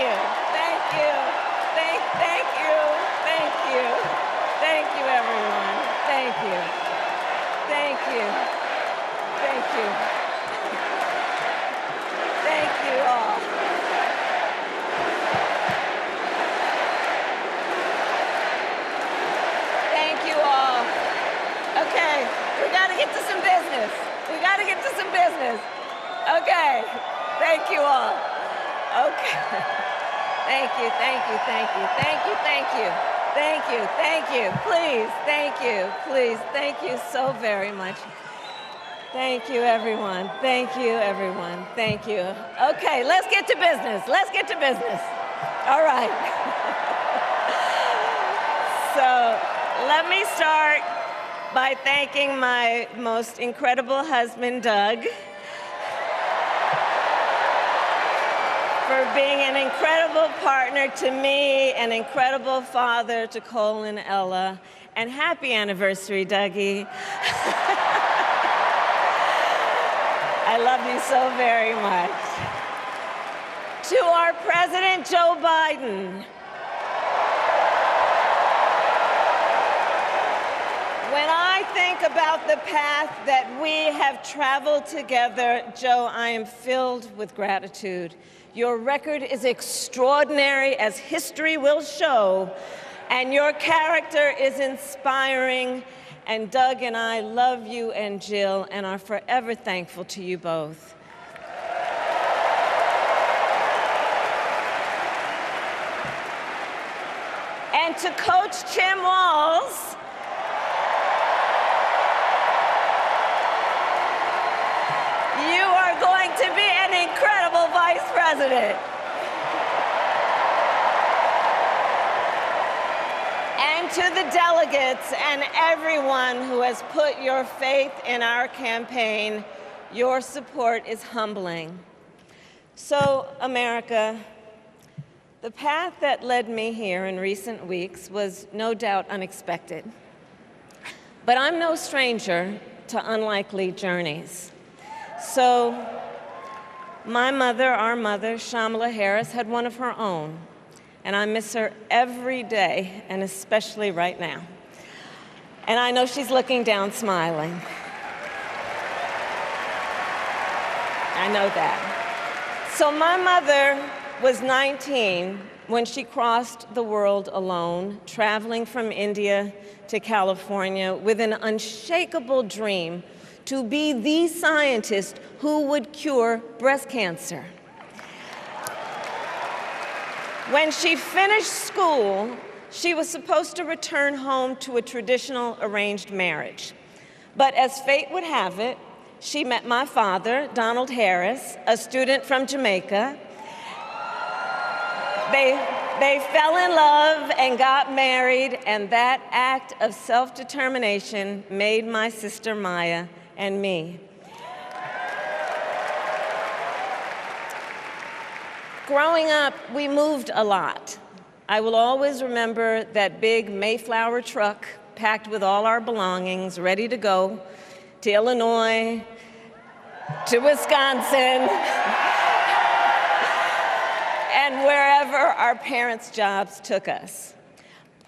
you, thank you, thank you, thank you, thank you, everyone, thank you, thank you, thank you, thank you all. Thank you all. Okay, we got to get to some business. We got to get to some business. Okay, thank you all. Okay. Thank you, thank you, thank you, thank you, thank you, thank you, thank you, please, thank you, please, thank you so very much. Thank you, everyone. Thank you, everyone. Thank you. Okay, let's get to business. Let's get to business. All right. So let me start by thanking my most incredible husband, Doug, for being an incredible partner to me, an incredible father to Cole and Ella, and happy anniversary, Dougie. I love you so very much. To our President, Joe Biden. When I think about the path that we have traveled together, Joe, I am filled with gratitude. Your record is extraordinary, as history will show, and your character is inspiring. And Doug and I love you and Jill and are forever thankful to you both. And to Coach Tim Walz, you are going to be an incredible vice president. And to the delegates and everyone who has put your faith in our campaign, your support is humbling. So, America, the path that led me here in recent weeks was no doubt unexpected. But I'm no stranger to unlikely journeys. So, my mother, our mother, Kamala Harris, had one of her own. And I miss her every day, and especially right now. And I know she's looking down, smiling. I know that. So my mother was 19 when she crossed the world alone, traveling from India to California with an unshakable dream to be the scientist who would cure breast cancer. When she finished school, she was supposed to return home to a traditional arranged marriage. But as fate would have it, she met my father, Donald Harris, a student from Jamaica. They fell in love and got married, and that act of self-determination made my sister Maya and me. Growing up, we moved a lot. I will always remember that big Mayflower truck packed with all our belongings, ready to go to Illinois, to Wisconsin, and wherever our parents' jobs took us.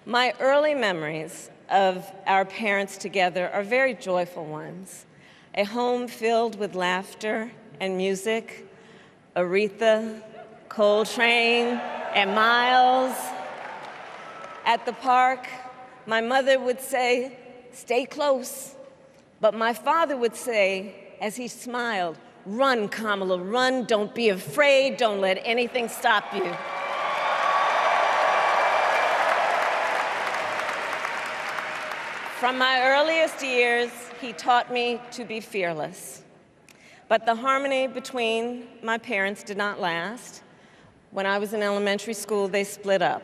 My early memories of our parents together are very joyful ones. A home filled with laughter and music, Aretha, Coltrane, and Miles. At the park, my mother would say, "Stay close." But my father would say, as he smiled, "Run, Kamala, run. Don't be afraid. Don't let anything stop you." From my earliest years, he taught me to be fearless. But the harmony between my parents did not last. When I was in elementary school, they split up.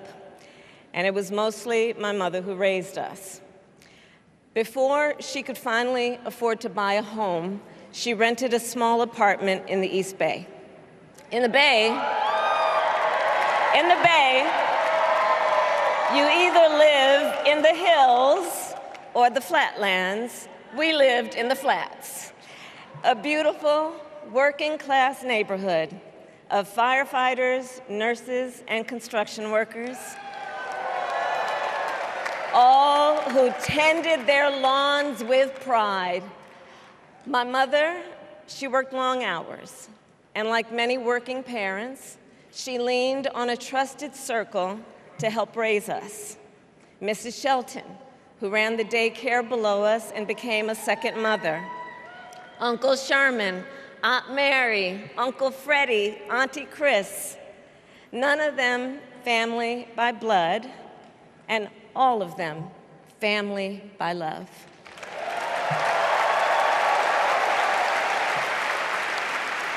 And it was mostly my mother who raised us. Before she could finally afford to buy a home, she rented a small apartment in the East Bay. In the Bay, you either live in the hills or the flatlands. We lived in the flats. A beautiful working-class neighborhood, of firefighters, nurses, and construction workers, all who tended their lawns with pride. My mother, she worked long hours, and like many working parents, she leaned on a trusted circle to help raise us. Mrs. Shelton, who ran the daycare below us and became a second mother. Uncle Sherman, Aunt Mary, Uncle Freddie, Auntie Chris. None of them family by blood, and all of them family by love.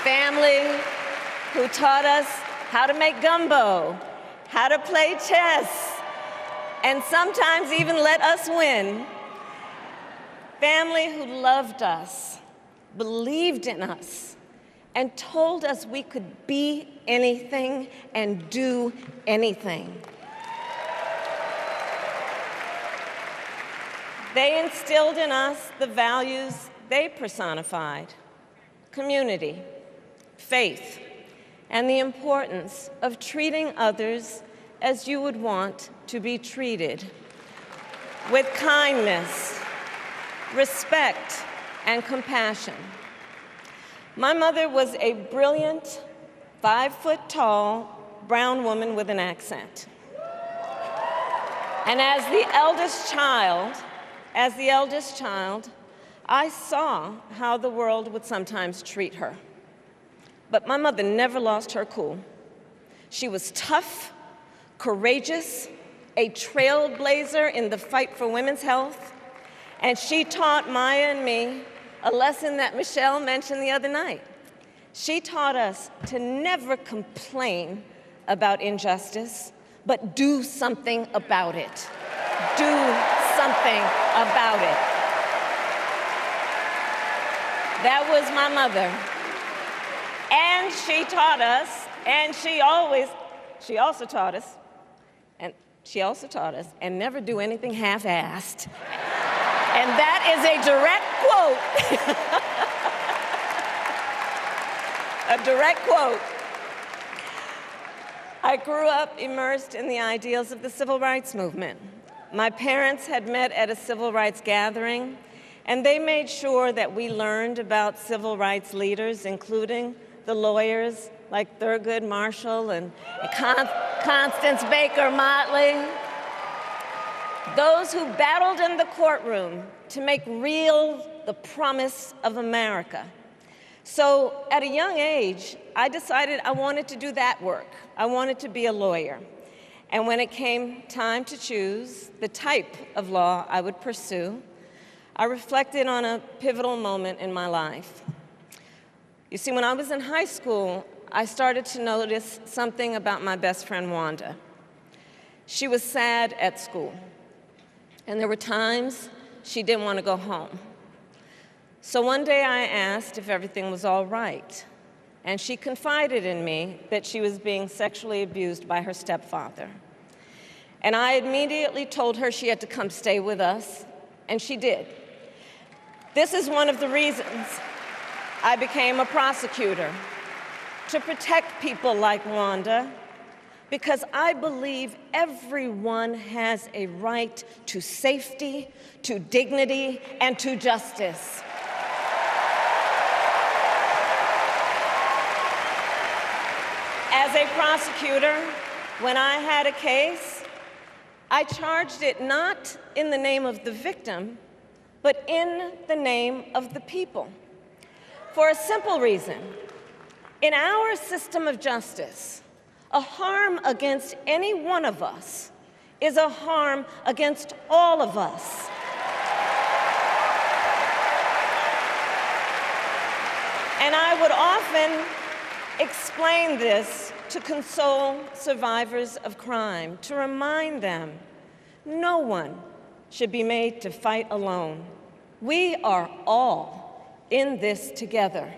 Family who taught us how to make gumbo, how to play chess, and sometimes even let us win. Family who loved us, believed in us, and told us we could be anything and do anything. They instilled in us the values they personified: community, faith, and the importance of treating others as you would want to be treated, with kindness, respect, and compassion. My mother was a brilliant, 5-foot-tall, brown woman with an accent. And as the eldest child, I saw how the world would sometimes treat her. But my mother never lost her cool. She was tough, courageous, a trailblazer in the fight for women's health, and she taught Maya and me a lesson that Michelle mentioned the other night. She taught us to never complain about injustice, but do something about it. Do something about it. That was my mother. And she taught us, and she also taught us, and never do anything half-assed. And that is a direct quote. A direct quote. I grew up immersed in the ideals of the civil rights movement. My parents had met at a civil rights gathering, and they made sure that we learned about civil rights leaders, including the lawyers like Thurgood Marshall and Constance Baker Motley, those who battled in the courtroom to make real the promise of America. So at a young age, I decided I wanted to do that work. I wanted to be a lawyer. And when it came time to choose the type of law I would pursue, I reflected on a pivotal moment in my life. You see, when I was in high school, I started to notice something about my best friend, Wanda. She was sad at school, and there were times she didn't want to go home. So one day I asked if everything was all right, and she confided in me that she was being sexually abused by her stepfather. And I immediately told her she had to come stay with us, and she did. This is one of the reasons I became a prosecutor, to protect people like Wanda, because I believe everyone has a right to safety, to dignity, and to justice. As a prosecutor, when I had a case, I charged it not in the name of the victim, but in the name of the people. For a simple reason. In our system of justice, a harm against any one of us is a harm against all of us. And I would often explain this to console survivors of crime, to remind them no one should be made to fight alone. We are all in this together.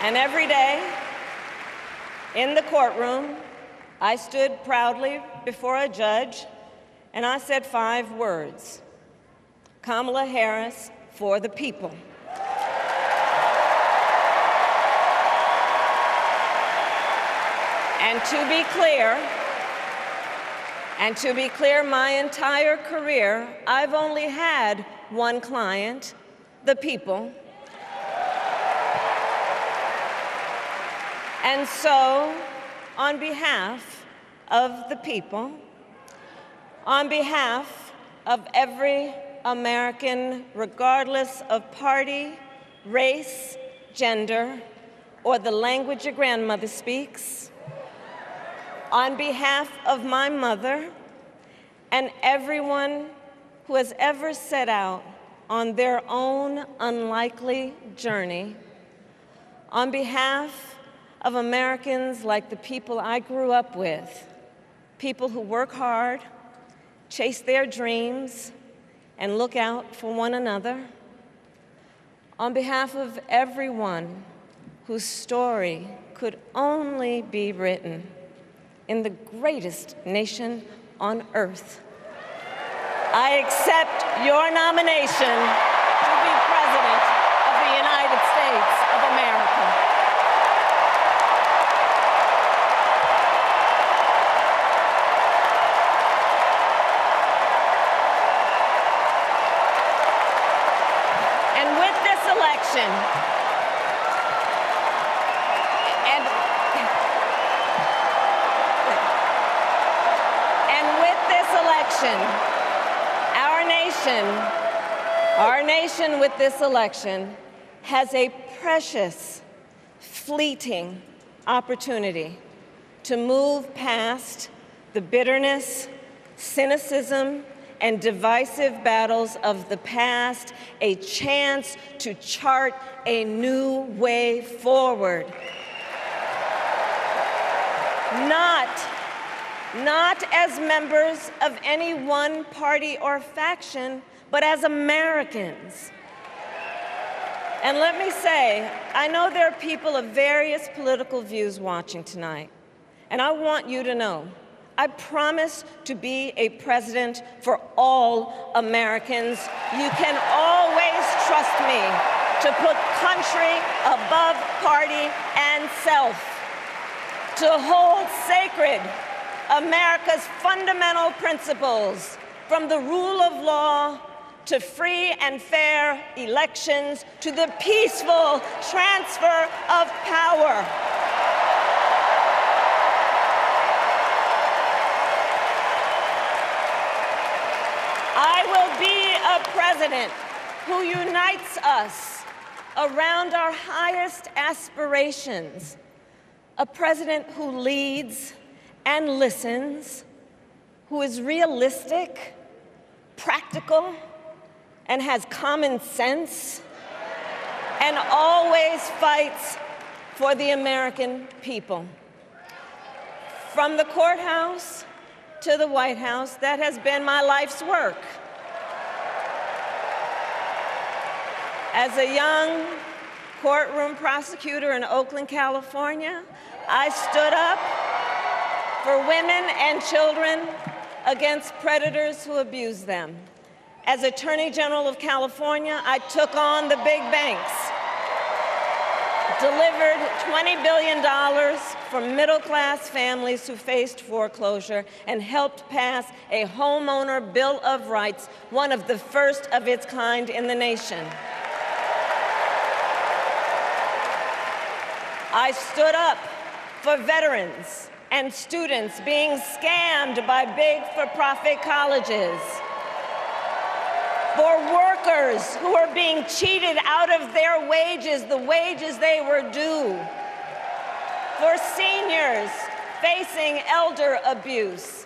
And every day in the courtroom, I stood proudly before a judge and I said 5 words: Kamala Harris for the people. And to be clear, my entire career, I've only had one client, the people. And so, on behalf of the people, on behalf of every American, regardless of party, race, gender, or the language your grandmother speaks, on behalf of my mother and everyone who has ever set out on their own unlikely journey, on behalf of Americans like the people I grew up with, people who work hard, chase their dreams, and look out for one another, on behalf of everyone whose story could only be written in the greatest nation on earth, I accept your nomination to be President of the United States of America. And with this election, our nation with this election has a precious, fleeting opportunity to move past the bitterness, cynicism, and divisive battles of the past, a chance to chart a new way forward. Not as members of any one party or faction, but as Americans. And let me say, I know there are people of various political views watching tonight, and I want you to know, I promise to be a president for all Americans. You can always trust me to put country above party and self, to hold sacred America's fundamental principles, from the rule of law to free and fair elections to the peaceful transfer of power. I will be a president who unites us around our highest aspirations, a president who leads and listens, who is realistic, practical, and has common sense, and always fights for the American people. From the courthouse to the White House, that has been my life's work. As a young courtroom prosecutor in Oakland, California, I stood up for women and children against predators who abuse them. As Attorney General of California, I took on the big banks, delivered $20 billion for middle-class families who faced foreclosure, and helped pass a homeowner Bill of Rights, one of the first of its kind in the nation. I stood up for veterans and students being scammed by big for-profit colleges, for workers who are being cheated out of their wages, the wages they were due, for seniors facing elder abuse.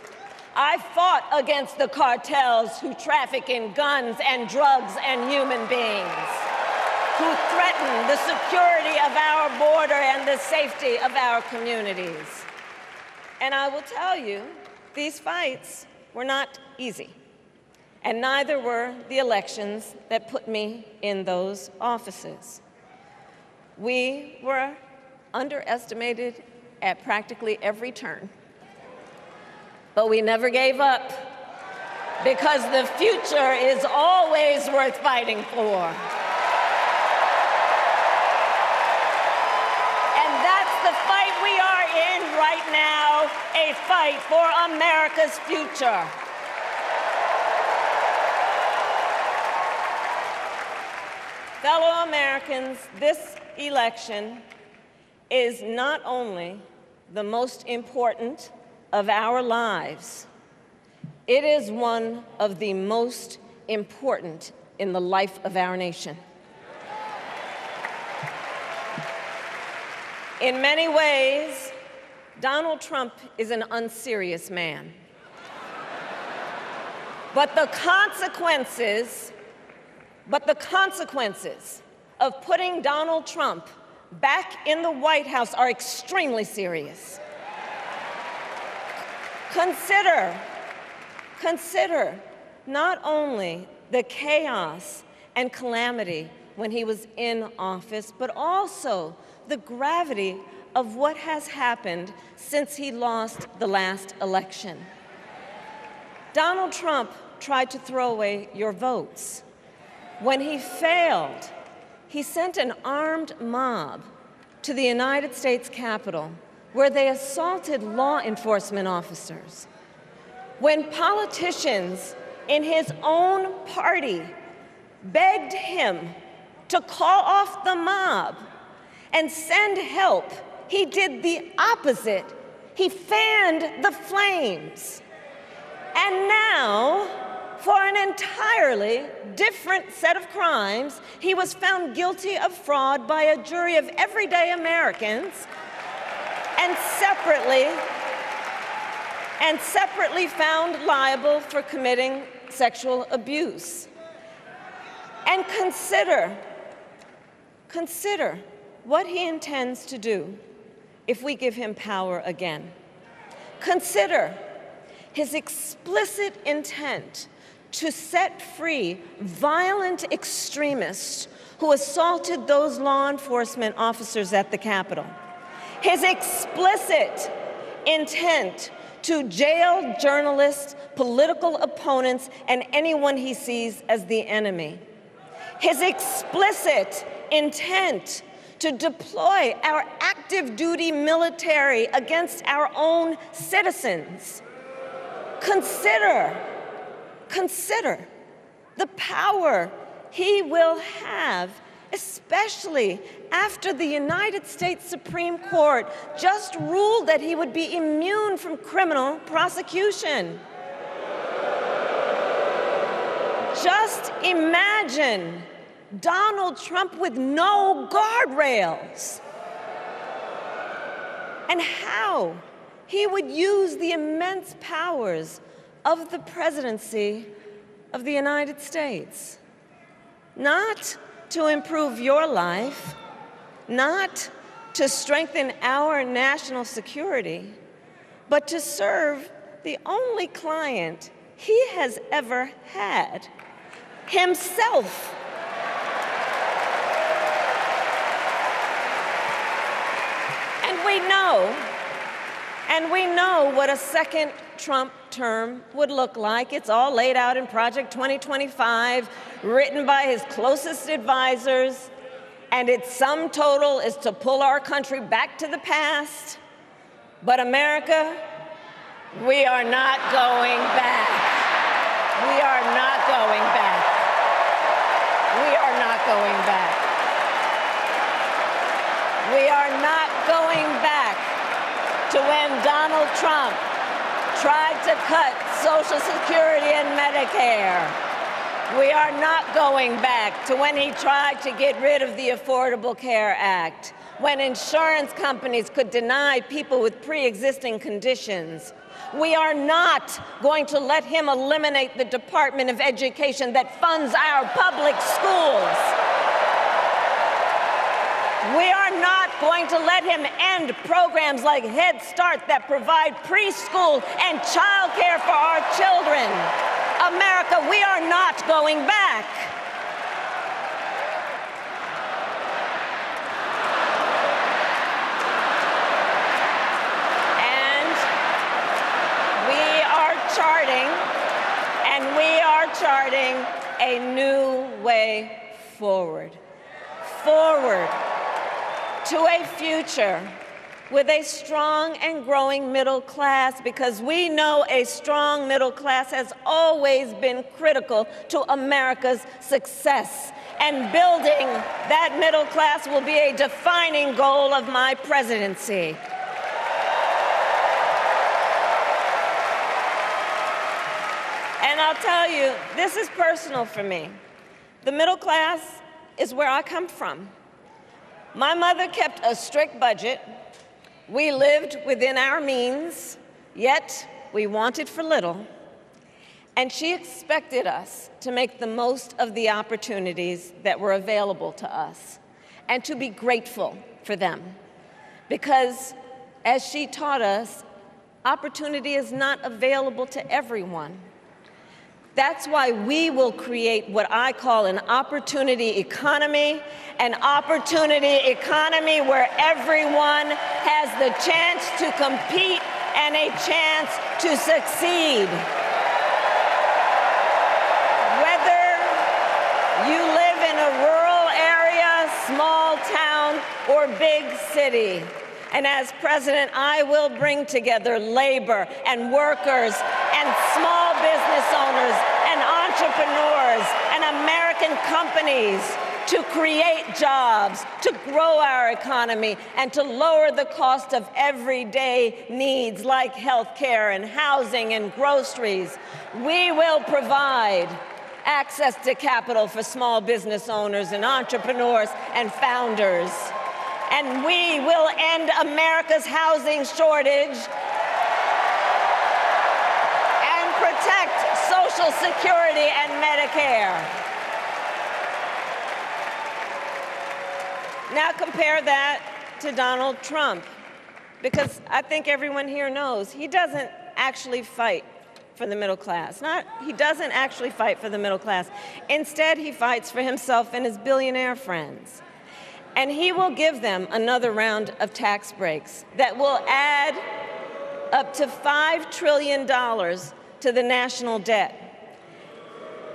I fought against the cartels who traffic in guns and drugs and human beings, who threaten the security of our border and the safety of our communities. And I will tell you, these fights were not easy, and neither were the elections that put me in those offices. We were underestimated at practically every turn, but we never gave up, because the future is always worth fighting for. And that's the fight we are in right now. a fight for America's future. Fellow Americans, this election is not only the most important of our lives, it is one of the most important in the life of our nation. In many ways, Donald Trump is an unserious man. But the consequences of putting Donald Trump back in the White House are extremely serious. Consider not only the chaos and calamity when he was in office, but also the gravity of what has happened since he lost the last election. Donald Trump tried to throw away your votes. When he failed, he sent an armed mob to the United States Capitol, where they assaulted law enforcement officers. When politicians in his own party begged him to call off the mob and send help, he did the opposite. He fanned the flames. And now, for an entirely different set of crimes, he was found guilty of fraud by a jury of everyday Americans and separately found liable for committing sexual abuse. And consider what he intends to do if we give him power again. Consider his explicit intent to set free violent extremists who assaulted those law enforcement officers at the Capitol. His explicit intent to jail journalists, political opponents, and anyone he sees as the enemy. His explicit intent to deploy our active duty military against our own citizens. Consider the power he will have, especially after the United States Supreme Court just ruled that he would be immune from criminal prosecution. Just imagine Donald Trump with no guardrails, and how he would use the immense powers of the presidency of the United States, not to improve your life, not to strengthen our national security, but to serve the only client he has ever had, himself. And we know what a second Trump term would look like. It's all laid out in Project 2025, written by his closest advisors, and its sum total is to pull our country back to the past. But America, we are not going back. We are not going back. We are not going back. We are not going back to when Donald Trump tried to cut Social Security and Medicare. We are not going back to when he tried to get rid of the Affordable Care Act, when insurance companies could deny people with pre-existing conditions. We are not going to let him eliminate the Department of Education that funds our public schools. We are not going to let him end programs like Head Start that provide preschool and child care for our children. America, we are not going back. And we are charting a new way forward. To a future with a strong and growing middle class, because we know a strong middle class has always been critical to America's success. And building that middle class will be a defining goal of my presidency. And I'll tell you, this is personal for me. The middle class is where I come from. My mother kept a strict budget. We lived within our means, yet we wanted for little. And she expected us to make the most of the opportunities that were available to us and to be grateful for them. Because, as she taught us, opportunity is not available to everyone. That's why we will create what I call an opportunity economy where everyone has the chance to compete and a chance to succeed. Whether you live in a rural area, small town, or big city. And as president, I will bring together labor and workers and small business owners and entrepreneurs and American companies to create jobs, to grow our economy, and to lower the cost of everyday needs like health care and housing and groceries. We will provide access to capital for small business owners and entrepreneurs and founders. And we will end America's housing shortage and protect Social Security and Medicare. Now compare that to Donald Trump, because I think everyone here knows he doesn't actually fight for the middle class. He doesn't actually fight for the middle class. Instead, he fights for himself and his billionaire friends. And he will give them another round of tax breaks that will add up to $5 trillion to the national debt.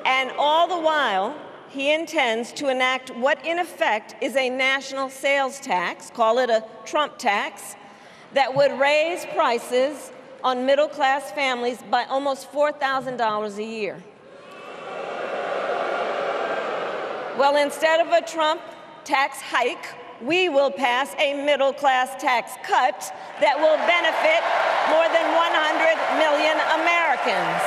And all the while, he intends to enact what in effect is a national sales tax, call it a Trump tax, that would raise prices on middle-class families by almost $4,000 a year. Well, instead of a Trump tax hike, we will pass a middle-class tax cut that will benefit more than 100 million Americans.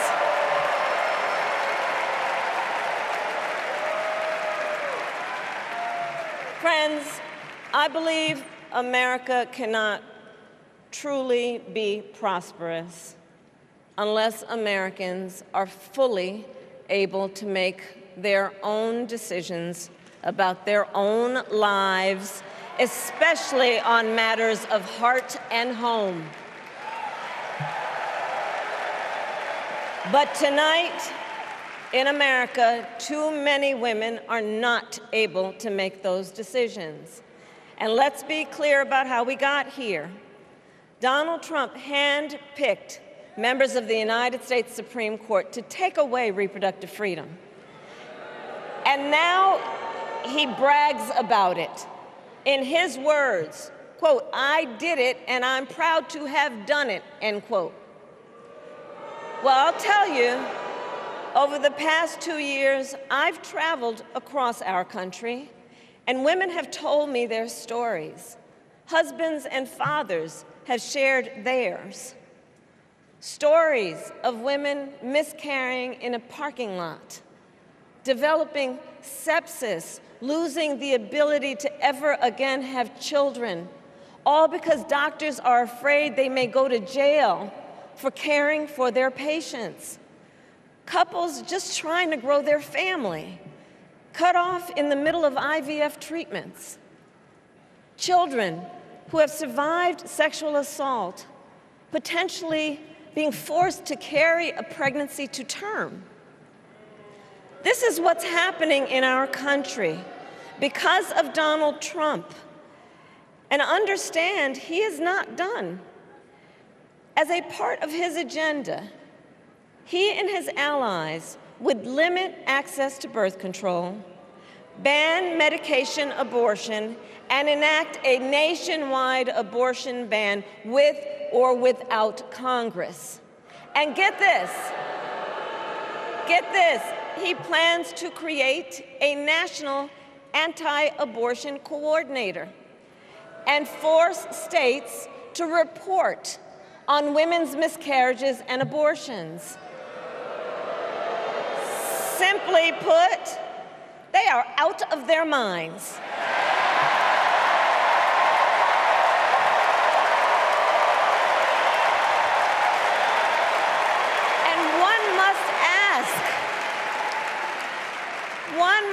Friends, I believe America cannot truly be prosperous unless Americans are fully able to make their own decisions about their own lives, especially on matters of heart and home. But tonight, in America, too many women are not able to make those decisions. And let's be clear about how we got here. Donald Trump handpicked members of the United States Supreme Court to take away reproductive freedom. And now he brags about it. In his words, quote, "I did it and I'm proud to have done it," end quote. Well, I'll tell you, over the past 2 years, I've traveled across our country, and women have told me their stories. Husbands and fathers have shared theirs. Stories of women miscarrying in a parking lot, developing sepsis, losing the ability to ever again have children, all because doctors are afraid they may go to jail for caring for their patients. Couples just trying to grow their family, cut off in the middle of IVF treatments. Children who have survived sexual assault, potentially being forced to carry a pregnancy to term. This is what's happening in our country because of Donald Trump. And understand, he is not done. As a part of his agenda, he and his allies would limit access to birth control, ban medication abortion, and enact a nationwide abortion ban with or without Congress. And get this, he plans to create a national anti-abortion coordinator and force states to report on women's miscarriages and abortions. Simply put, they are out of their minds. And one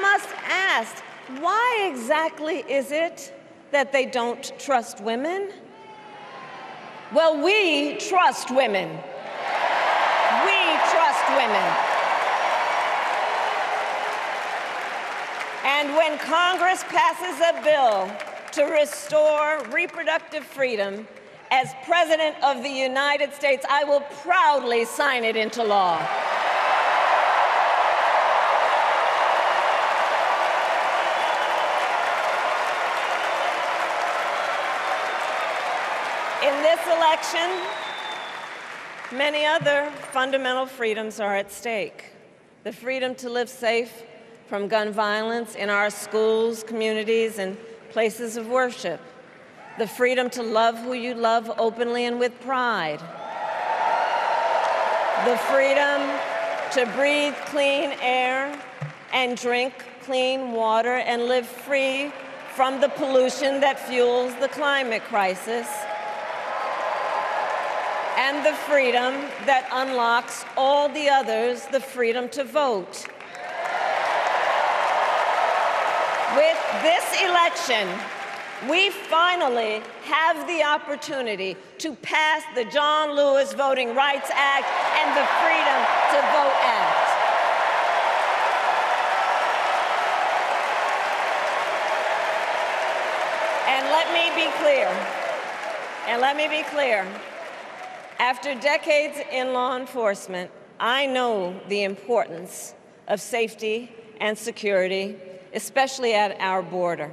must ask, why exactly is it that they don't trust women? Well, we trust women. We trust women. And when Congress passes a bill to restore reproductive freedom, as President of the United States, I will proudly sign it into law. In this election, many other fundamental freedoms are at stake. The freedom to live safe from gun violence in our schools, communities, and places of worship. The freedom to love who you love openly and with pride. The freedom to breathe clean air and drink clean water and live free from the pollution that fuels the climate crisis. And the freedom that unlocks all the others, the freedom to vote. With this election, we finally have the opportunity to pass the John Lewis Voting Rights Act and the Freedom to Vote Act. And let me be clear. After decades in law enforcement, I know the importance of safety and security, especially at our border.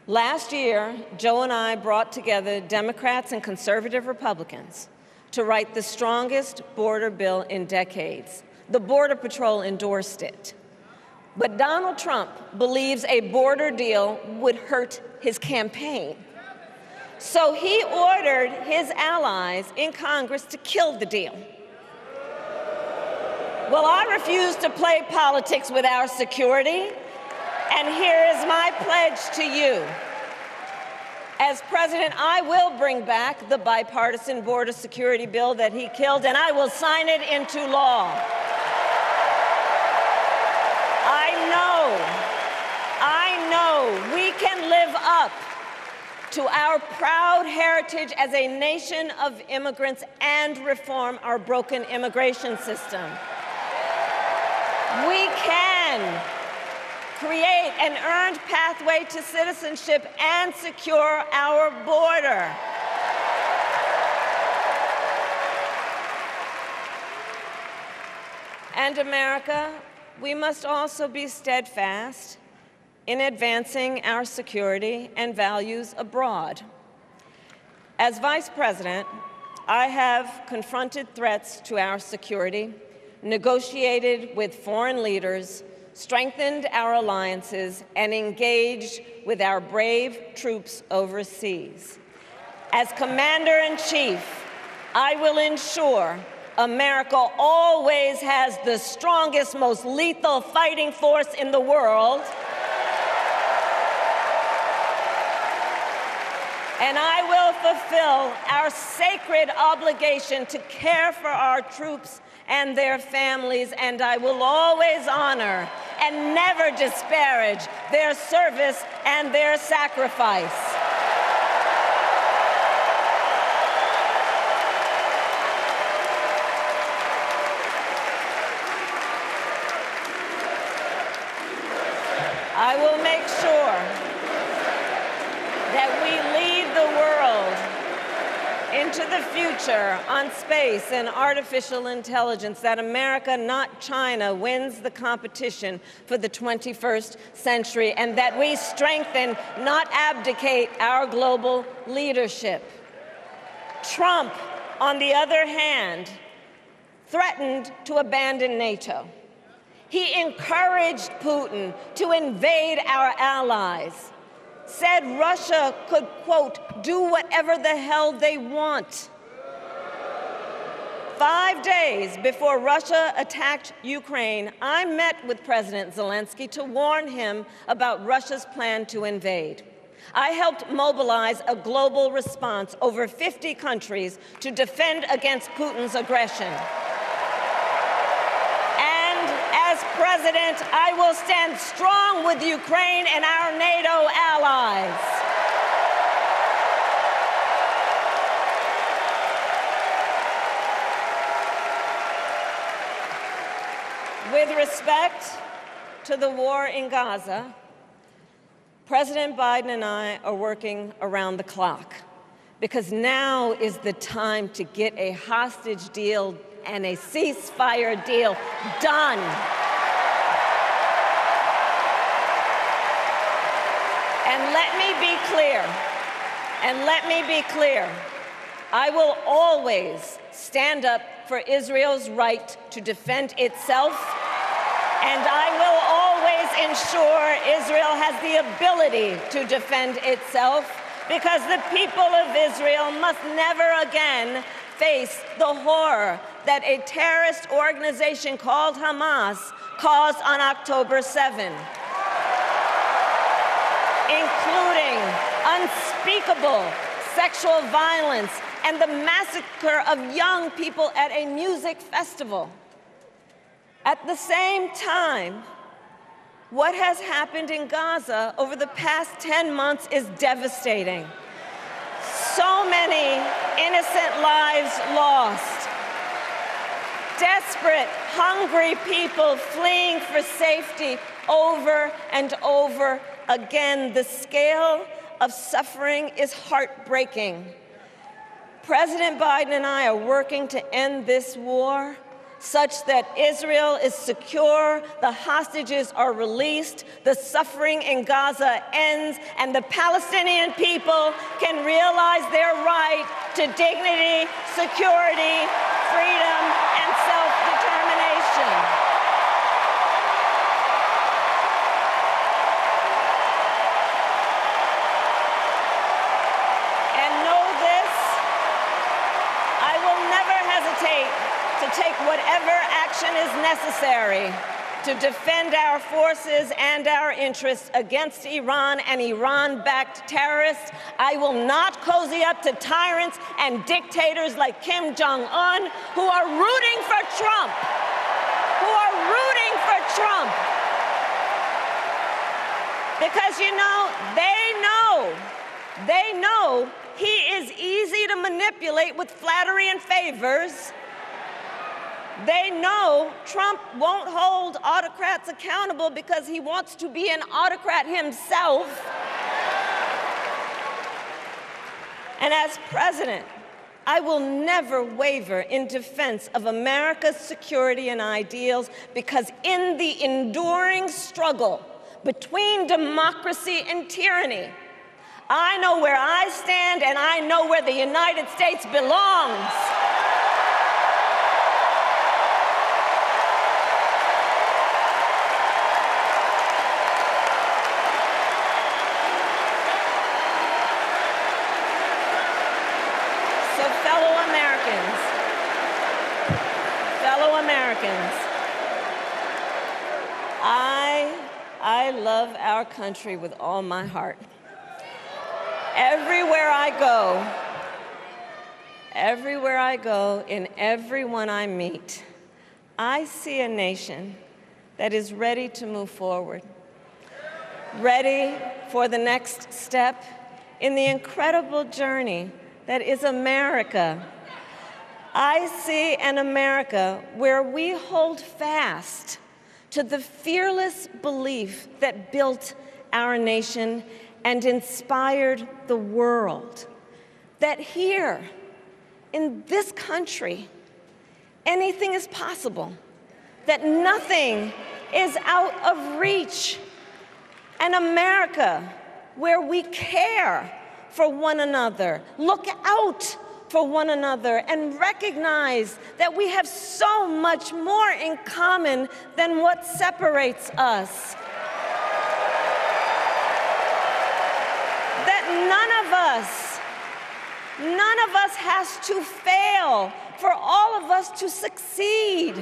Last year, Joe and I brought together Democrats and conservative Republicans to write the strongest border bill in decades. The Border Patrol endorsed it. But Donald Trump believes a border deal would hurt his campaign. So he ordered his allies in Congress to kill the deal. Well, I refuse to play politics with our security, and here is my pledge to you. As president, I will bring back the bipartisan border security bill that he killed, and I will sign it into law. I know we can live up to our proud heritage as a nation of immigrants and reform our broken immigration system. We can create an earned pathway to citizenship and secure our border. And America, we must also be steadfast in advancing our security and values abroad. As Vice President, I have confronted threats to our security, negotiated with foreign leaders, strengthened our alliances, and engaged with our brave troops overseas. As Commander-in-Chief, I will ensure America always has the strongest, most lethal fighting force in the world. And I will fulfill our sacred obligation to care for our troops and their families, and I will always honor and never disparage their service and their sacrifice. I will make sure that we lead the world into the future on space and artificial intelligence, that America, not China, wins the competition for the 21st century, and that we strengthen, not abdicate, our global leadership. Trump, on the other hand, threatened to abandon NATO. He encouraged Putin to invade our allies, said Russia could, quote, do whatever the hell they want. 5 days before Russia attacked Ukraine, I met with President Zelensky to warn him about Russia's plan to invade. I helped mobilize a global response, over 50 countries, to defend against Putin's aggression. As president, I will stand strong with Ukraine and our NATO allies. With respect to the war in Gaza, President Biden and I are working around the clock, because now is the time to get a hostage deal and a ceasefire deal done. And let me be clear, I will always stand up for Israel's right to defend itself, and I will always ensure Israel has the ability to defend itself, because the people of Israel must never again face the horror that a terrorist organization called Hamas caused on October 7, including unspeakable sexual violence and the massacre of young people at a music festival. At the same time, what has happened in Gaza over the past 10 months is devastating. So many innocent lives lost. Desperate, hungry people fleeing for safety over and over again. The scale of suffering is heartbreaking. President Biden and I are working to end this war such that Israel is secure, the hostages are released, the suffering in Gaza ends, and the Palestinian people can realize their right to dignity, security, freedom, and self-determination. And know this, I will never hesitate to take whatever action is necessary to defend our forces and our interests against Iran and Iran-backed terrorists. I will not cozy up to tyrants and dictators like Kim Jong-un, who are rooting for Trump, Because, you know, they know he is easy to manipulate with flattery and favors. They know Trump won't hold autocrats accountable because he wants to be an autocrat himself. And as president, I will never waver in defense of America's security and ideals, because in the enduring struggle between democracy and tyranny, I know where I stand and I know where the United States belongs. I love our country with all my heart. Everywhere I go, in everyone I meet, I see a nation that is ready to move forward, ready for the next step in the incredible journey that is America. I see an America where we hold fast to the fearless belief that built our nation and inspired the world, that here, in this country, anything is possible, that nothing is out of reach. An America where we care for one another, look out for one another, and recognize that we have so much more in common than what separates us. That none of us has to fail for all of us to succeed.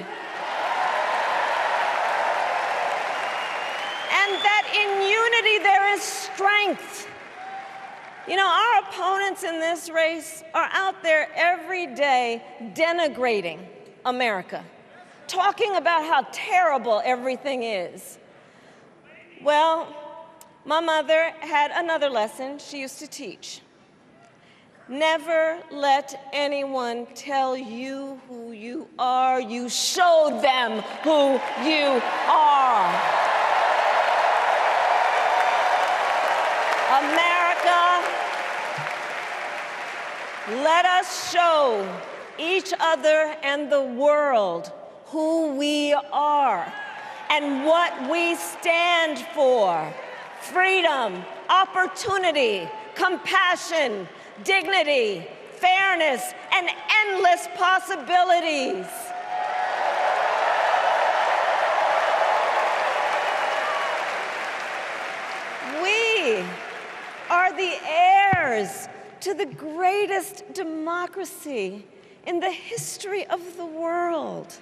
And that in unity there is strength. You know, our opponents in this race are out there every day denigrating America, talking about how terrible everything is. Well, my mother had another lesson she used to teach. Never let anyone tell you who you are. You show them who you are. America, let us show each other and the world who we are and what we stand for. Freedom, opportunity, compassion, dignity, fairness, and endless possibilities. We are the heirs to the greatest democracy in the history of the world.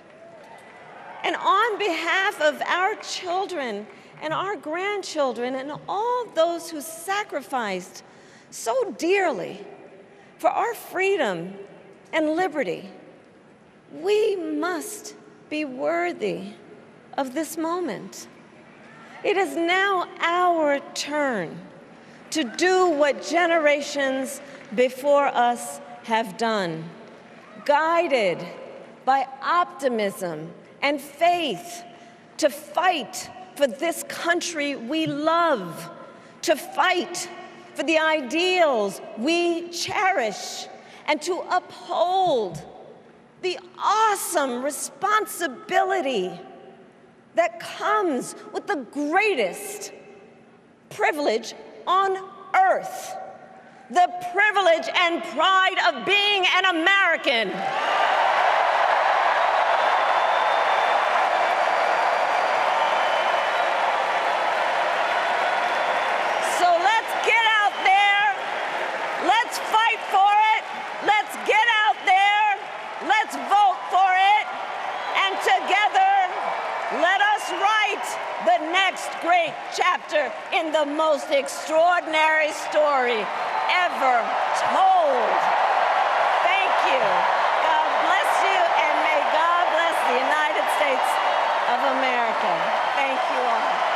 And on behalf of our children and our grandchildren and all those who sacrificed so dearly for our freedom and liberty, we must be worthy of this moment. It is now our turn to do what generations before us have done, guided by optimism and faith, to fight for this country we love, to fight for the ideals we cherish, and to uphold the awesome responsibility that comes with the greatest privilege on earth, the privilege and pride of being an American. So let's get out there, let's fight for it, let's get out there, let's vote for it, and together let us write the next great chapter in the most extraordinary story ever told. Thank you. God bless you, and may God bless the United States of America. Thank you all.